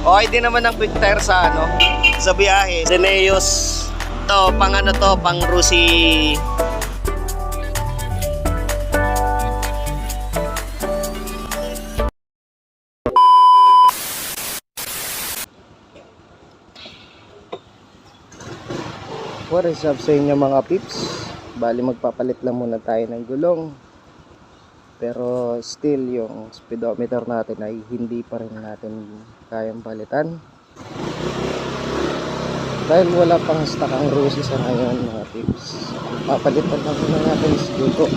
Okay din naman ang quick tire sa sa biyahe. Zeneos to, pang Rusi. What is up sa inyo mga pips? Bali magpapalit lang muna tayo ng gulong. Pero still yung speedometer natin ay hindi pa rin natin kayang palitan. Dahil wala pang stock ang Rusi sa ngayon mga pips. Papalitan lang muna natin si Dugo.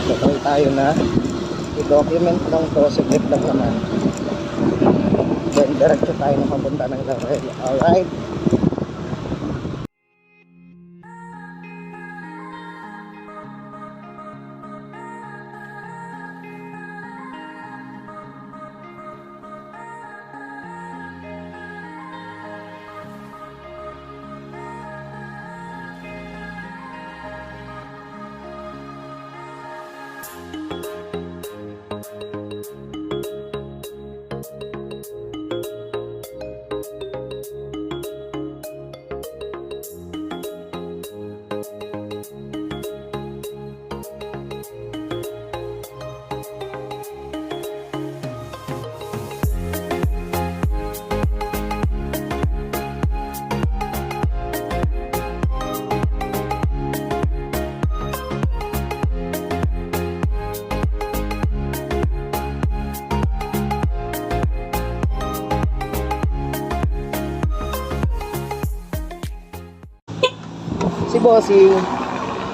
So try tayo na i-document lang to, saglit lang naman. Then diretso tayo na papunta ng Laurel. Alright.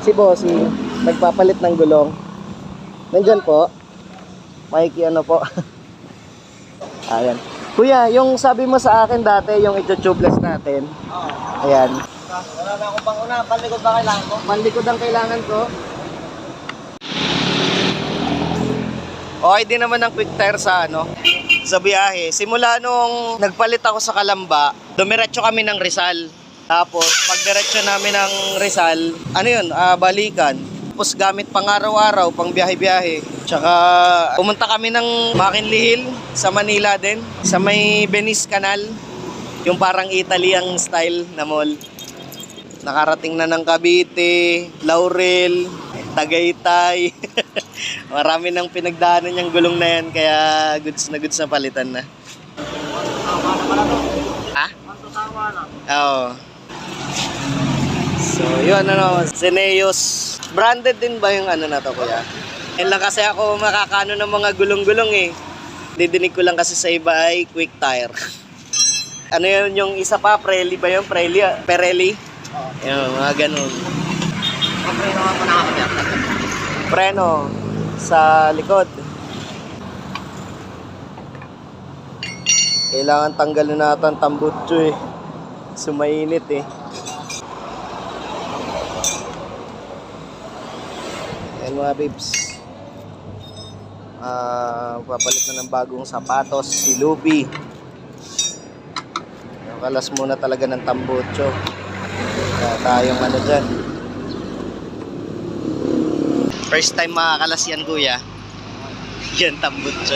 Si Bossing, nagpapalit ng gulong. Nandyan po. Mikey po. Ayan. Kuya, yung sabi mo sa akin dati, yung ito-tubeless natin. Ayan. Wala na akong panguna. Panlikod ba kailangan ko? Panlikod ang kailangan ko. Okay din naman ang quick tire sa sa biyahe. Simula nung nagpalit ako sa Calamba, dumiretso kami ng Rizal. Tapos, pag diretso namin ng Rizal, balikan. Tapos, gamit pang araw-araw, pang biyahe-biyahe. Tsaka, pumunta kami ng McKinley sa Manila din. Sa may Venice Canal. Yung parang Italy ang style na mall. Nakarating na ng Cavite, Laurel, Tagaytay. Marami nang pinagdaanan yung gulong na yan. Kaya, goods na palitan na. Tama na pala to. Ha? Tama na. Oo. So, yun Zeneos. Branded din ba yung na to, kuya? Yan lang kasi ako makakano ng mga gulong-gulong eh. Didinig ko lang kasi sa iba ay quick tire. Yun yung isa pa, Pirelli ba yun? Pirelli? Oo. Yun, mga ganun. Ang preno ako nakakapit. Preno sa likod. Kailangan tanggalin natin tambutso eh. Sumainit eh. Ayan mga bibs. Papalit na ng bagong sapatos si Luby. Kalas muna talaga ng tambutso. Kaya tayong dyan. First time makakalas yan, kuya. Yan tambutso.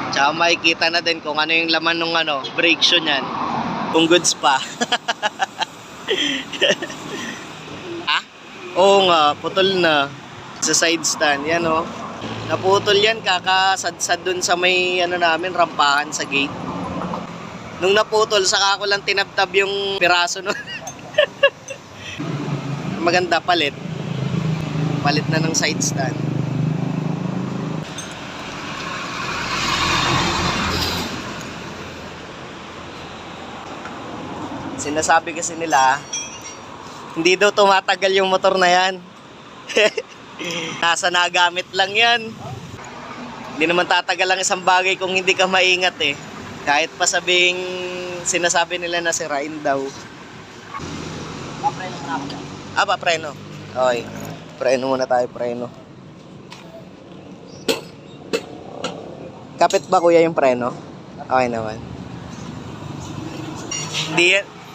Tsaka makikita na din kung ano yung laman ng brake shoe niyan. Kung goods pa. Ah? Oo nga, putol na. Sa side stand, yan Naputol yan, kakasadsad dun sa may namin, rampahan sa gate. Nung naputol, saka ko lang tinabtab yung piraso Maganda, palit. Palit na ng side stand. Sinasabi kasi nila, hindi daw tumatagal yung motor na yan. Nasa nagamit lang yan. Hindi naman tatagal ang isang bagay kung hindi ka maingat eh. Kahit pa sabing sinasabi nila na sirain daw. Papreno na ako. Papreno. Okay. Preno muna tayo, preno. Kapit ba kuya yung preno? Okay naman.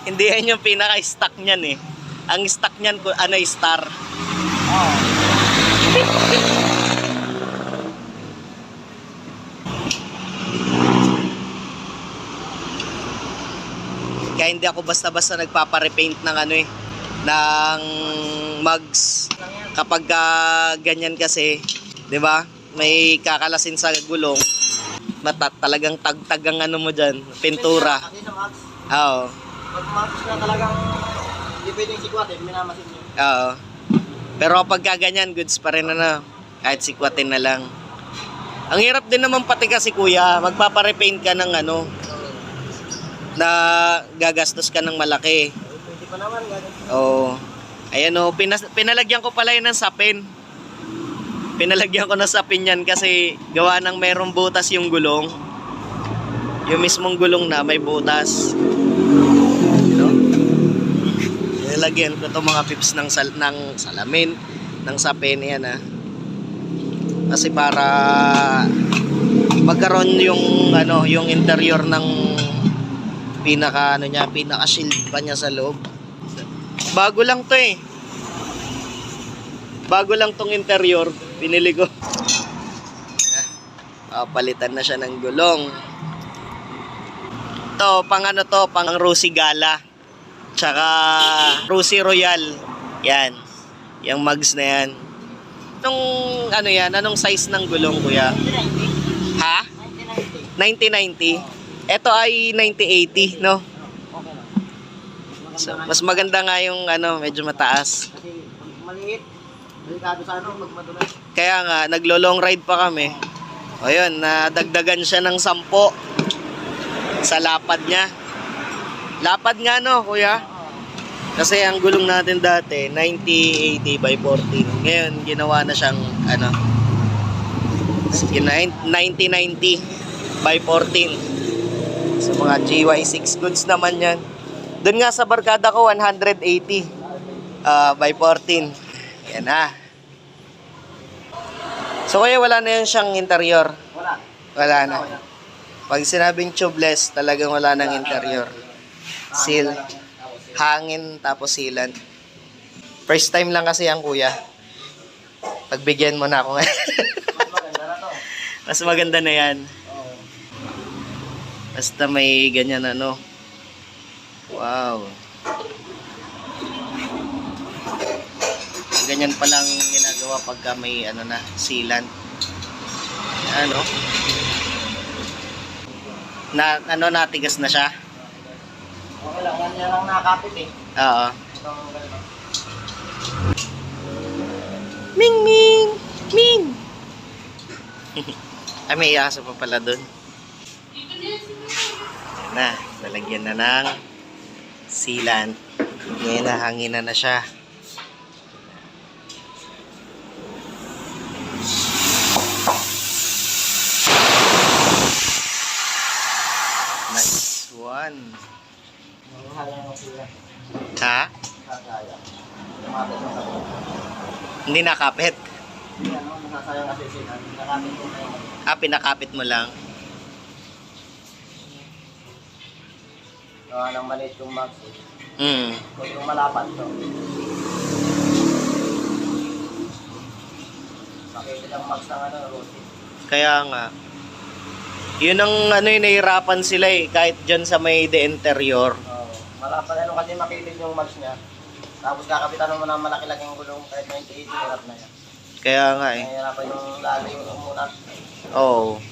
Hindi yan yung pinaka-stock niyan eh. Ang stock niyan, star. Oo. hindi ako basta-basta nagpapa-repaint ng ano eh, ng mugs. Kapag ganyan kasi, 'di ba? May kakalasin sa gulong. Talagang tagtag ang ano mo diyan, pintura. Kasi sa Max, Oo. pag Max na talagang hindi pwedeng sikwatin, minamasin nyo. Oo. Pero kapag ganyan, goods pa rin na. Kahit sikwatin na lang. Ang hirap din naman pati kasi kuya, magpapa-repaint ka ng ano, na gagastos ka ng malaki. Pwede pa naman, ganun. Oo. Ayan o, pinalagyan ko pala yun ng sapin. Pinalagyan ko ng sapin yan kasi gawa ng merong butas yung gulong. Yung mismong gulong na may butas. You know? Nilagyan ko itong mga pips ng salamin, ng sapin. Yan ha. Kasi para magkaroon yung ano, yung interior ng pinaka shield pa niya sa loob. Bago lang 'to eh. Bago lang tong interior, pinili ko. Palitan na siya ng gulong. To, pang ano to, pang Rosy Gala. Tsaka Rosy Royal. Yan. Yung mugs na yan. Anong ano yan? Anong size ng gulong, kuya? 1990. Ha? 1990. 1990. Ito ay 9080, no? Okay lang. So, mas maganda nga yung ano, medyo mataas. Kasi pag maliit, delikado sa ano, pag madulas. Kaya nga, naglo-long ride pa kami. O yun, nadagdagan siya ng 10 sa lapad niya. Lapad nga, no, kuya? Kasi ang gulong natin dati, 9080 by 14. Ngayon, ginawa na siyang, ano, 9090 by 14. So, mga GY6 goods naman yan. Doon nga sa barkada ko, 180 by 14. Yan na. So, kaya wala na yun siyang interior. Wala. Wala na. Pag sinabing tubeless, talagang wala nang interior. Seal. Hangin, tapos sealant. First time lang kasi yan, kuya. Pagbigyan mo na ako ngayon. Mas maganda na to. Mas maganda na yan. Oo. Basta may ganyan ano. Wow. Ganyan palang ginagawa pagka may ano na, sealant. Ano? Natigas na siya. Okay lang, yan lang nakakapit eh. Oo. Itong ganito. Ming Ming! Ming! Ay, may aso pa pala dun. Yan na, nalagyan na ng sealant. Ngayon na, hangin na siya. Nice one. Mahala ng sila. Ha? Nakakaya. Lumapit mo sa to. Hindi nakapit. Hindi ano, masasayang kasi sila. Nakapit ko na yung Pinakapit mo lang. gawa ng maliit yung max eh. Kung yung malapat to. Makikita ang max ng ano, Rosy. Kaya nga. Yun ang ano yung nahirapan sila eh. Kahit dyan sa may the interior. Malapat ano kasi makilid yung max niya. Tapos kakapitan mo ng malaki-laking gulong kahit 98, hirap na yan. Kaya nga eh. Nahihirapan yung lalo yung umunat. Oo.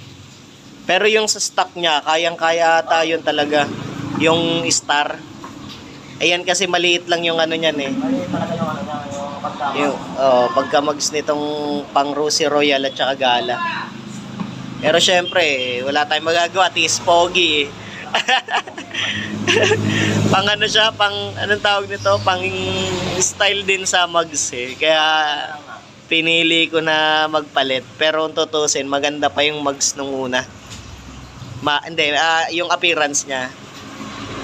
Pero yung sa stock niya, kayang-kaya ata yun talaga. Yung star. Ayan kasi maliit lang yung ano niyan eh. Maliit talaga yung ano niya, yung pagkama. Yung, pagka-mags nitong pang Rosy Royal at saka Gala. Pero syempre, wala tayong magagawa. Tis pogi eh. Pang ano siya, pang anong tawag nito? Pang style din sa mugs eh. Kaya pinili ko na magpalit. Pero kung tutusin, maganda pa yung mugs nung una. Hindi, yung appearance niya.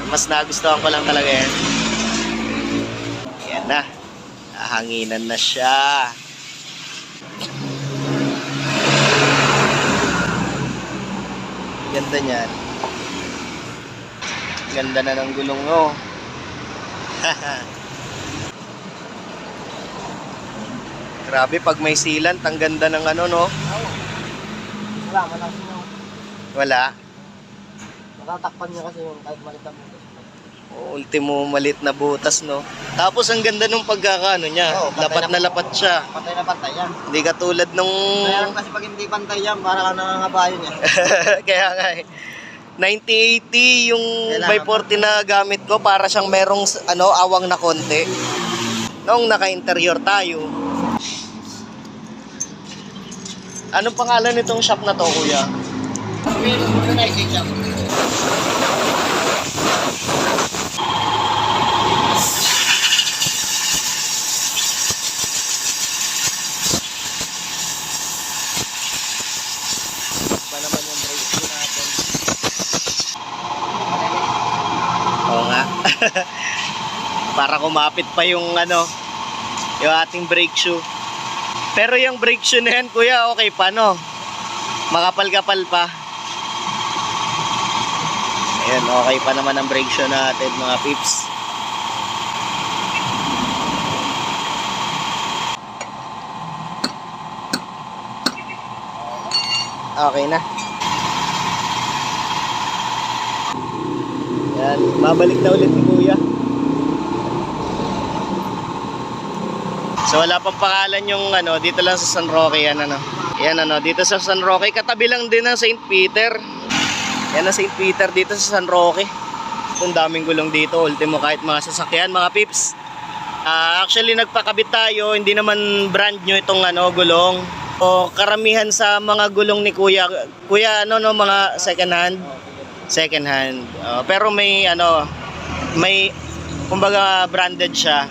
Mas nagustuhan ko lang talaga yan. Yan na. Hanginan na siya. Ganda niyan. Ganda na ng gulong mo. Grabe, pag may sealant, ang ganda ng ano, no? Wala, malasin yung Wala. natatakpan niya kasi yung kahit maliit ang mundo. Ultimo malit na butas, no? Tapos ang ganda nung pagkakaano niya. Oo, Lapat na lapat siya. Pantay na pantay yan. Hindi katulad nung... Kaya kasi pag hindi pantay yan, para ka nangangabayo niya. Kaya nga eh. 9080 yung by 40 na gamit ko para siyang merong awang na konti. Noong naka-interior tayo. Anong pangalan nitong shop na to, kuya? Pa naman yung brake shoe natin. Oo nga. Para kumapit pa yung yung ating brake shoe. Pero yung brake shoe na yan, kuya, okay pa, no? Makapal-kapal pa. Ayan, okay pa naman ang brake shoe natin, mga pips. Okay na. Yan, babalik na ulit ni kuya. So wala pang pangalan yung dito lang sa San Roque yan Yan dito sa San Roque, katabi lang din ng St. Peter. Yan ang St. Peter dito sa San Roque. Ang daming gulong dito, ultimo kahit mga sasakyan, mga pips. Actually nagpakabit tayo, hindi naman brand new itong gulong. O karamihan sa mga gulong ni kuya, mga second hand. Second hand. Pero may may kumbaga branded siya.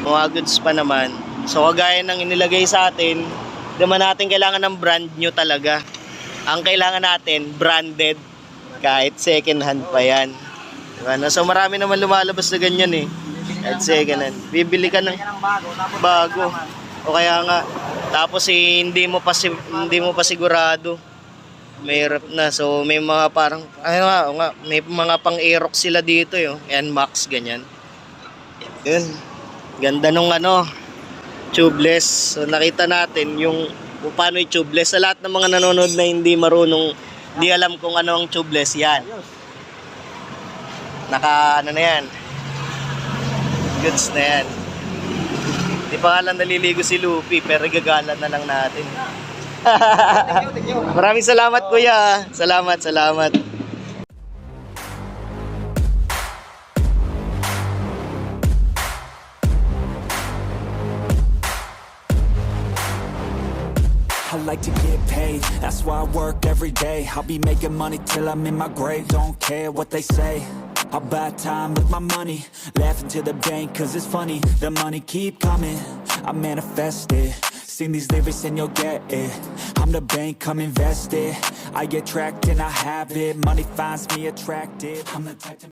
Mga goods pa naman. So kagaya ng inilagay sa atin, di naman natin kailangan ng brand new talaga. Ang kailangan natin, branded. Kahit second hand pa yan. Diba? So marami naman lumalabas na ganyan eh. Kahit second hand. Bibili ka ng bago. O kaya nga. Tapos hindi mo pa sigurado. Mahirap na. So may mga parang, may mga pang Aerox sila dito yung NMAX, ganyan. Yun. Ganda nung tubeless. So nakita natin yung kung paano yung tubeless. Sa lahat ng mga nanonood na hindi marunong, hindi alam kung ano ang tubeless, yan. Na yan. Goods na yan. Di pa nga lang naliligo si Luffy, pero gagalan na lang natin. Thank you. Maraming salamat, kuya. Salamat. I like to get paid, that's why I work every day. I'll be making money till I'm in my grave. Don't care what they say, I'll buy time with my money. Laughing to the bank cause it's funny. The money keep coming, I manifest it. Sing these lyrics and you'll get it. I'm the bank, come invest it. I get tracked and I have it. Money finds me attractive. I'm the type to